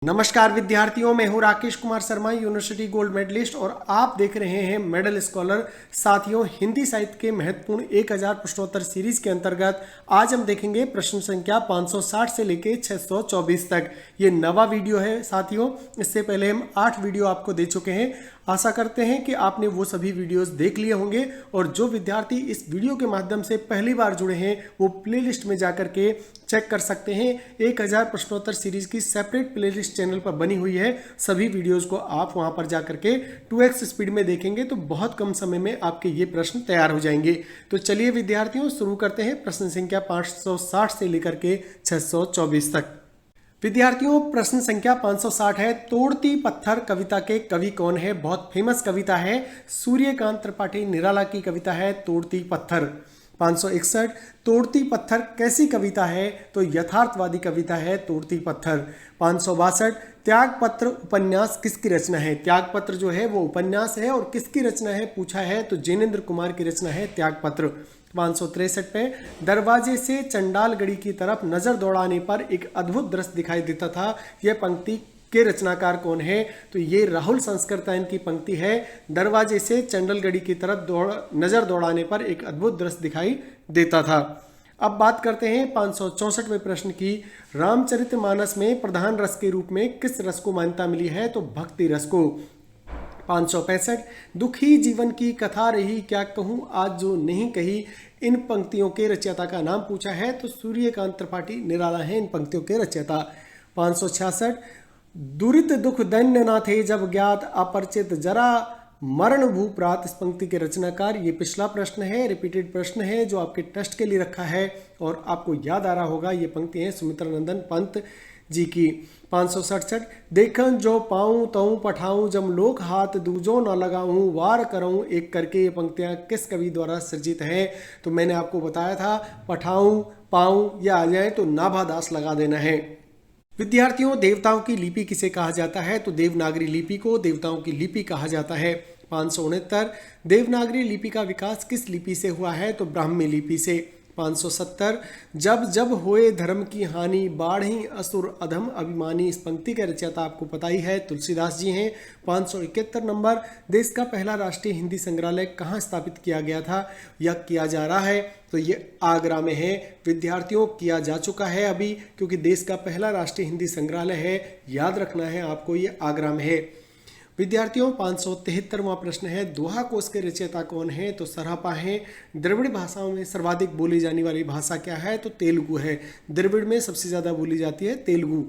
नमस्कार विद्यार्थियों, मैं हूं Rakesh Kumar Sharma, university gold medallist और आप देख रहे हैं मेडल स्कॉलर। साथियों, हिंदी साहित्य के महत्वपूर्ण 1000 प्रश्नोत्तर सीरीज के अंतर्गत आज हम देखेंगे प्रश्न संख्या 560 से लेके 624 तक। ये नवा वीडियो है साथियों। इससे पहले हम 8 वीडियो आपको दे चुके हैं। आशा करते हैं कि आपने वो सभी वीडियोस देख लिए होंगे और जो विद्यार्थी इस वीडियो के माध्यम से पहली बार जुड़े हैं वो प्लेलिस्ट में जाकर के चेक कर सकते हैं। 1000 प्रश्नोत्तर सीरीज की सेपरेट प्लेलिस्ट चैनल पर बनी हुई है। सभी वीडियोस को आप वहां पर जाकर के 2x स्पीड में देखेंगे तो बहुत कम समय में आपके ये प्रश्न तैयार हो जाएंगे। तो चलिए विद्यार्थियों, शुरू करते हैं प्रश्न संख्या 560 से लेकर के 624 तक। विद्यार्थियों, प्रश्न संख्या 560 है, तोड़ती पत्थर कविता के कवि कौन है। बहुत फेमस कविता है, सूर्यकांत त्रिपाठी निराला की कविता है तोड़ती पत्थर। 561, तोड़ती पत्थर कैसी कविता है, तो यथार्थवादी कविता है तोड़ती पत्थर। 562, त्यागपत्र उपन्यास किसकी रचना है। त्यागपत्र जो है वो उपन्यास है और किसकी रचना है पूछा है तो जिनेंद्र कुमार की रचना है त्यागपत्र। 563 पे, दरवाजे से चंडालगढ़ी की तरफ नजर दौड़ाने पर एक अद्भुत दृश्य दिखाई देता था, यह पंक्ति के रचनाकार कौन है, तो ये राहुल संस्कृतायन की पंक्ति है। दरवाजे से चंडालगढ़ी की तरफ नजर दौड़ाने पर एक अद्भुत दृश्य दिखाई देता था। अब बात करते हैं 564वें प्रश्न की, रामचरितमानस में प्रधान रस के रूप में किस रस को मान्यता मिली है, तो भक्ति रस को। 565, दुखी जीवन की कथा रही क्या कहूँ आज जो नहीं कही, इन पंक्तियों के रचयिता का नाम पूछा है तो सूर्यकांत त्रिपाठी निराला है इन पंक्तियों के रचयिता। 566, दुरित दुख दैन्य ना थे जब ज्ञात अपरिचित जरा मरण भूप्रात, इस पंक्ति के रचनाकार। ये पिछला प्रश्न है, रिपीटेड प्रश्न है जो आपके टेस्ट के लिए रखा है और आपको याद आ रहा होगा। ये पंक्ति है सुमित्रानंदन पंत जी की। 567, देखन जो पाऊँ तऊँ पठाऊँ जब लोक हाथ दूजो न लगाऊँ वार कराऊँ एक करके, ये पंक्तियाँ किस कवि द्वारा सृजित हैं, तो मैंने आपको बताया था पठाऊँ पाऊँ या आ जाए तो नाभादास लगा देना है। विद्यार्थियों, देवताओं की लिपि किसे कहा जाता है, तो देवनागरी लिपि को देवताओं की लिपि कहा जाता है। 569, देवनागरी लिपि का विकास किस लिपि से हुआ है, तो ब्राह्मी लिपि से। 570, जब जब होए धर्म की हानि बाढ़ी असुर अधम अभिमानी, इस पंक्ति के रचयिता आपको पता ही है तुलसीदास जी हैं। 571 नंबर, देश का पहला राष्ट्रीय हिंदी संग्रहालय कहाँ स्थापित किया गया था या किया जा रहा है, तो ये आगरा में है। विद्यार्थियों, किया जा चुका है अभी, क्योंकि देश का पहला राष्ट्रीय हिंदी संग्रहालय है, याद रखना है आपको, ये आगरा में है। विद्यार्थियों, 573वां प्रश्न है, दोहा कोश के रचयिता कौन है, तो सरापा है। द्रविड़ भाषाओं में सर्वाधिक बोली जाने वाली भाषा क्या है, तो तेलुगु है। द्रविड़ में सबसे ज्यादा बोली जाती है तेलुगु।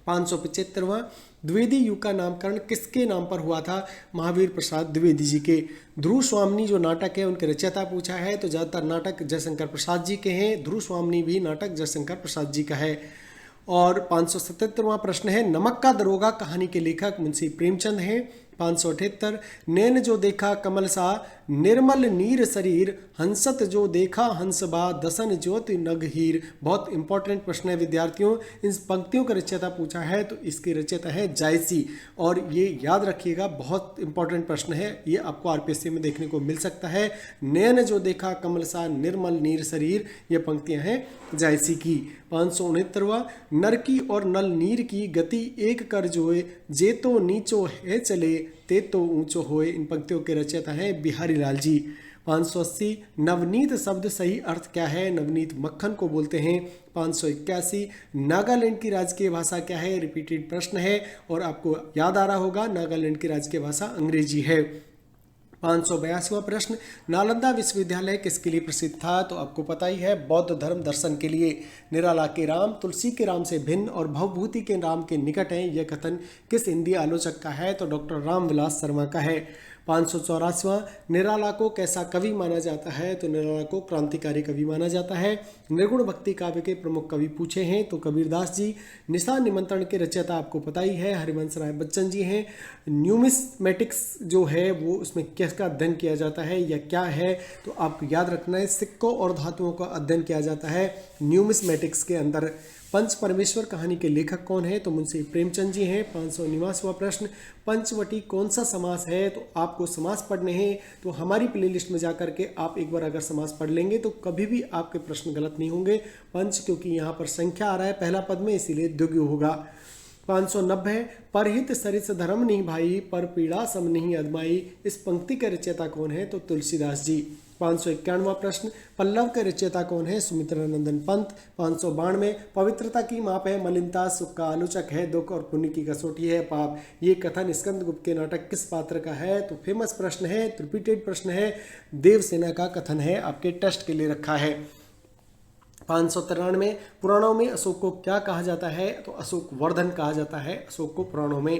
575वां, द्विवेदी युग का नामकरण किसके नाम पर हुआ था, महावीर प्रसाद द्विवेदी जी के। ध्रुव स्वामिनी जो नाटक है उनके रचयिता पूछा है तो ज्यादातर नाटक जयशंकर प्रसाद जी के हैं। ध्रुव स्वामिनी भी नाटक जयशंकर प्रसाद जी का है। और 577वां प्रश्न है, नमक का दरोगा कहानी के लेखक मुंशी प्रेमचंद हैं। 578, नैन जो देखा कमल सा निर्मल नीर शरीर, हंसत जो देखा हंसबा दसन ज्योति नगहीर। बहुत इंपॉर्टेंट प्रश्न है विद्यार्थियों, इन पंक्तियों का रचयिता पूछा है तो इसके रचयिता है जायसी, और ये याद रखिएगा बहुत इंपॉर्टेंट प्रश्न है, ये आपको आरपीएससी में देखने को मिल सकता है। नैन जो देखा कमल सा निर्मल नीर शरीर, ये पंक्तियां हैं जायसी की। 569वां, नर की और नल नीर की गति एक कर जोए, जे तो नीचो है चले ते तो ऊंचो होए, इन पंक्तियों के रचयिता हैं बिहारी लाल जी। 580, नवनीत शब्द सही अर्थ क्या है, नवनीत मक्खन को बोलते हैं। 581, नागालैंड की राजकीय भाषा क्या है, रिपीटेड प्रश्न है और आपको याद आ रहा होगा नागालैंड की राजकीय भाषा अंग्रेजी है। 582वां प्रश्न, नालंदा विश्वविद्यालय किसके लिए प्रसिद्ध था, तो आपको पता ही है बौद्ध धर्म दर्शन के लिए। निराला के राम तुलसी के राम से भिन्न और भवभूति के राम के निकट हैं, यह कथन किस हिंदी आलोचक का है, तो डॉक्टर रामविलास शर्मा का है। 584वां, निराला को कैसा कवि माना जाता है, तो निराला को क्रांतिकारी कवि माना जाता है। निर्गुण भक्ति काव्य के प्रमुख कवि पूछे हैं तो कबीरदास जी। निशा निमंत्रण के रचयिता आपको पता ही है हरिवंश राय बच्चन जी हैं। न्यूमिस्मेटिक्स जो है वो उसमें किसका अध्ययन किया जाता है या क्या है, तो आपको याद रखना है सिक्कों और धातुओं का अध्ययन किया जाता है न्यूमिस्मेटिक्स के अंदर। पंच परमेश्वर कहानी के लेखक कौन है, तो मुंशी प्रेमचंद जी हैं। 589वां प्रश्न, पंचवटी कौन सा समास है, तो आपको समास पढ़ने हैं तो हमारी प्लेलिस्ट में जाकर के आप एक बार अगर समास पढ़ लेंगे तो कभी भी आपके प्रश्न गलत नहीं होंगे। पंच क्योंकि यहाँ पर संख्या आ रहा है पहला पद में, इसीलिए द्विगु होगा। 590 है, परहित सरिस धर्म नहीं भाई, पर पीड़ा सम नहीं अदमाई। इस पंक्ति के रचयिता कौन है? तो तुलसीदास जी। 591वां प्रश्न, पल्लव के रचयिता कौन है? सुमित्रानंदन पंत। 592, पवित्रता की माप है मलिनता, सुख का आलोचक है दुख और पुण्य की कसौटी है पाप। ये कथन स्कंदगुप्त के नाटक किस पात्र का है? तो फेमस प्रश्न है, रिपीटेड प्रश्न है, देवसेना का कथन है, आपके टेस्ट के लिए रखा है। 593, पुराणों में अशोक को क्या कहा जाता है? तो अशोक वर्धन कहा जाता है अशोक को पुराणों में।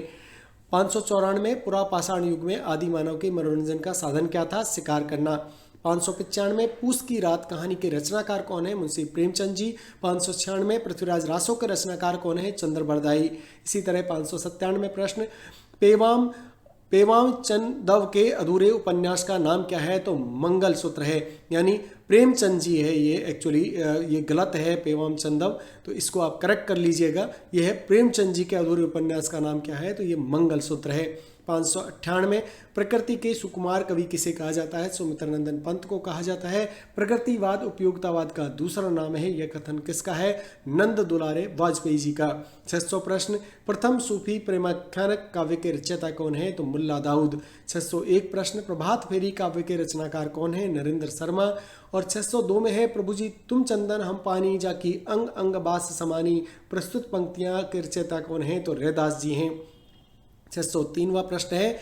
594, पुरापाषाण युग में आदि मानव के मनोरंजन का साधन क्या था? शिकार करना। 595, पूस की रात कहानी के रचनाकार कौन है? मुंशी प्रेमचंद जी। 596, पृथ्वीराज रासो के रचनाकार कौन है? चंद्र बरदाई। इसी तरह 597 प्रश्न, पेवाम चंदव के अधूरे उपन्यास का नाम क्या है? तो मंगल सूत्र है, यानी प्रेमचंद जी है ये, एक्चुअली ये गलत है पेवाम चंदव, तो इसको आप करेक्ट कर लीजिएगा। ये है प्रेमचंद जी के अधूरे उपन्यास का नाम क्या है? तो ये मंगल सूत्र है। 598, प्रकृति के सुकुमार कवि किसे कहा जाता है? सुमित्रानंदन पंत को कहा जाता है। प्रकृतिवाद उपयोगितावाद का दूसरा नाम है, यह कथन किसका है? नंद दुलारे वाजपेयी जी का। 600 प्रश्न, प्रथम सूफी प्रेमाख्यान काव्य के रचयिता कौन है? तो मुल्ला दाऊद। 601 प्रश्न, प्रभात फेरी काव्य के रचनाकार कौन है? नरेंद्र शर्मा। और 602 में है, प्रभु जी तुम चंदन हम पानी, जाकी अंग अंग बास समानी। प्रस्तुत पंक्तियां के रचयिता कौन है? तो रैदास जी हैं। 603वां प्रश्न है,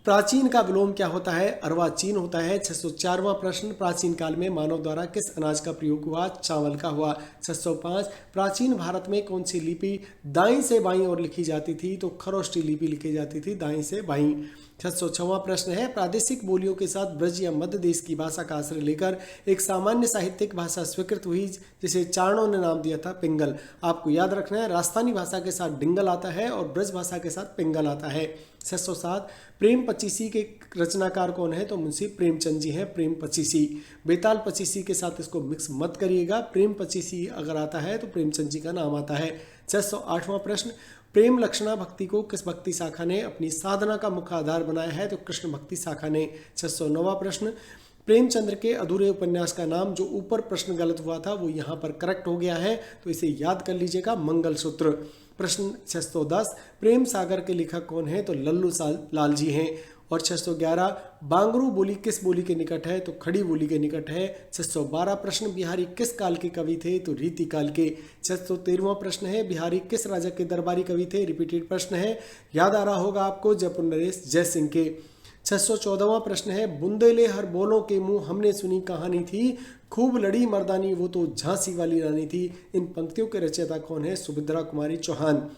प्राचीन का विलोम क्या होता है? अर्वाचीन होता है। 604वां प्रश्न, प्राचीन काल में मानव द्वारा किस अनाज का प्रयोग हुआ? चावल का हुआ। 605, प्राचीन भारत में कौन सी लिपि दाईं से बाईं ओर लिखी जाती थी? तो खरोष्टी लिपि लिखी जाती थी दाईं से बाईं। 606वां प्रश्न है, प्रादेशिक बोलियों के साथ ब्रज या मध्य देश की भाषा का आश्रय लेकर एक सामान्य साहित्यिक भाषा स्वीकृत हुई जिसे चारणों ने नाम दिया था पिंगल। आपको याद रखना है, राजस्थानी भाषा के साथ डिंगल आता है और ब्रज भाषा के साथ पिंगल आता है। 607, प्रेम पचीसी के रचनाकार कौन है? तो मुंशी प्रेमचंद जी हैं, प्रेम पचीसी। बेताल पचीसी के साथ इसको मिक्स मत करिएगा, प्रेम पचीसी अगर आता है तो प्रेमचंद जी का नाम आता है। 608वां प्रश्न, प्रेम लक्षणा भक्ति को किस भक्ति शाखा ने अपनी साधना का मुख्य आधार बनाया है? तो कृष्ण भक्ति शाखा ने। 609वां प्रश्न, प्रेमचंद्र के अधूरे उपन्यास का नाम, जो ऊपर प्रश्न गलत हुआ था वो यहाँ पर करेक्ट हो गया है, तो इसे याद कर लीजिएगा, मंगलसूत्र। प्रश्न 610, प्रेम सागर के लेखक कौन है? तो लल्लू लाल जी हैं। और 611, बांगरू बोली किस बोली के निकट है? तो खड़ी बोली के निकट है। 612 प्रश्न, बिहारी किस काल के कवि थे? तो रीति काल के। 613वां प्रश्न है, बिहारी किस राजा के दरबारी कवि थे? रिपीटेड प्रश्न है, याद आ रहा होगा आपको, जयपुर नरेश जय सिंह के। 614वां प्रश्न है, बुंदेले हर बोलों के मुंह हमने सुनी कहानी थी, खूब लड़ी मर्दानी वो तो झांसी वाली रानी थी। इन पंक्तियों के रचयिता कौन है? सुभद्रा कुमारी चौहान।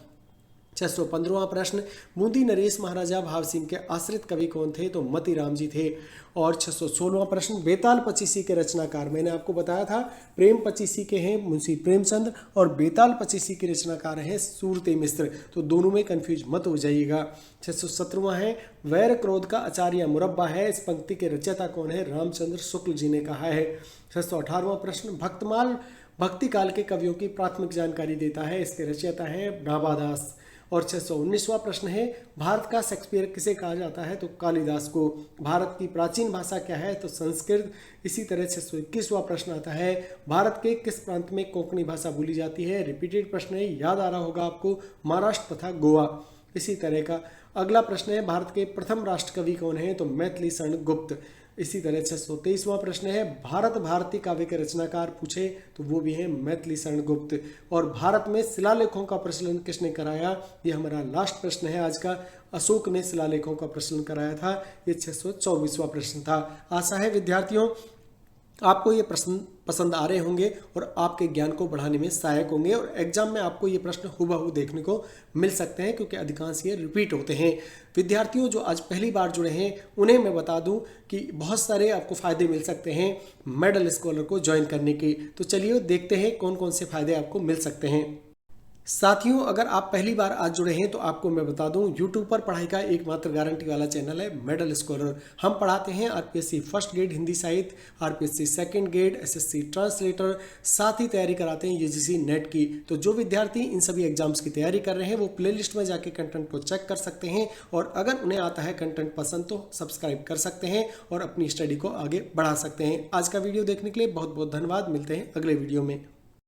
615वां प्रश्न, बूंदी नरेश महाराजा भाव सिंह के आश्रित कवि कौन थे? तो मतीराम जी थे। और 616वां प्रश्न, बेताल पचीसी के रचनाकार, मैंने आपको बताया था प्रेम पचीसी के हैं मुंशी प्रेमचंद और बेताल पचीसी के रचनाकार हैं सूरते मिश्र, तो दोनों में कंफ्यूज मत हो जाइएगा। 617वां है, वैर क्रोध का आचार्य मुरब्बा है, इस पंक्ति के रचयिता कौन है? रामचंद्र शुक्ल जी ने कहा है। 618वां प्रश्न, भक्तमाल भक्ति काल के कवियों की प्राथमिक जानकारी देता है, इसके रचयिता है नाभादास। और 619वां प्रश्न है, भारत का शेक्सपियर किसे कहा जाता है? तो कालिदास को। भारत की प्राचीन भाषा क्या है? तो संस्कृत। इसी तरह 621वां प्रश्न आता है, भारत के किस प्रांत में कोंकणी भाषा बोली जाती है? रिपीटेड प्रश्न है, याद आ रहा होगा आपको, महाराष्ट्र तथा गोवा। इसी तरह का अगला प्रश्न है, भारत के प्रथम राष्ट्रकवि कौन है? तो मैथिली शरण गुप्त। इसी तरह 623वां प्रश्न है, भारत भारती काव्य के रचनाकार पूछे तो वो भी है मैथिली शरण गुप्त। और भारत में शिलालेखों का प्रचलन किसने कराया? ये हमारा लास्ट प्रश्न है आज का, अशोक ने शिलालेखों का प्रचलन कराया था। ये 624वां प्रश्न था। आशा है विद्यार्थियों आपको ये प्रश्न पसंद आ रहे होंगे और आपके ज्ञान को बढ़ाने में सहायक होंगे, और एग्जाम में आपको ये प्रश्न हुबहू देखने को मिल सकते हैं क्योंकि अधिकांश ये रिपीट होते हैं। विद्यार्थियों जो आज पहली बार जुड़े हैं उन्हें मैं बता दूं कि बहुत सारे आपको फ़ायदे मिल सकते हैं मेडल स्कॉलर को ज्वाइन करने के। तो चलिए देखते हैं कौन कौन से फ़ायदे आपको मिल सकते हैं। साथियों अगर आप पहली बार आज जुड़े हैं तो आपको मैं बता दूं, YouTube पर पढ़ाई का एकमात्र गारंटी वाला चैनल है मेडल स्कॉलर। हम पढ़ाते हैं आरपीएससी फर्स्ट ग्रेड हिंदी साहित्य, RPSC second grade, SSC translator, साथ ही तैयारी कराते हैं यूजीसी नेट की। तो जो विद्यार्थी इन सभी एग्जाम्स की तैयारी कर रहे हैं वो प्लेलिस्ट में जाके कंटेंट को चेक कर सकते हैं, और अगर उन्हें आता है कंटेंट पसंद तो सब्सक्राइब कर सकते हैं और अपनी स्टडी को आगे बढ़ा सकते हैं। आज का वीडियो देखने के लिए बहुत बहुत धन्यवाद। मिलते हैं अगले वीडियो में।